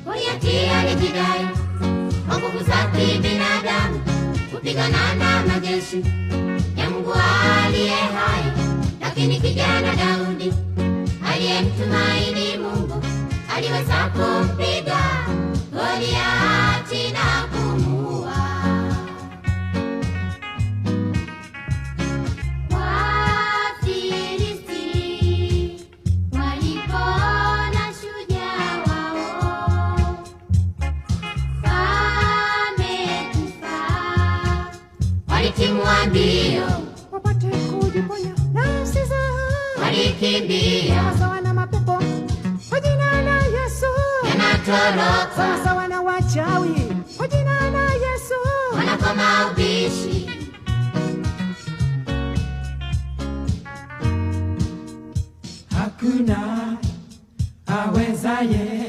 Goliathi alijidai kwa nguvu zake binadamu kupigana na majeshi ya Mungu aliye hai, lakini kijana Daudi aliyemtumaini Mungu aliweza kumpiga Goliathi na kumuua. Wafilisti walipona shujaa wao amekufa, walitimua mbio wapate kujiponya nafsi zao, walikimbia sawa na mapepo kwa jina la Yesu, yanatoroka sawa na wachawi kwa jina la Yesu, wanakoma ubishi. Hakuna awezaye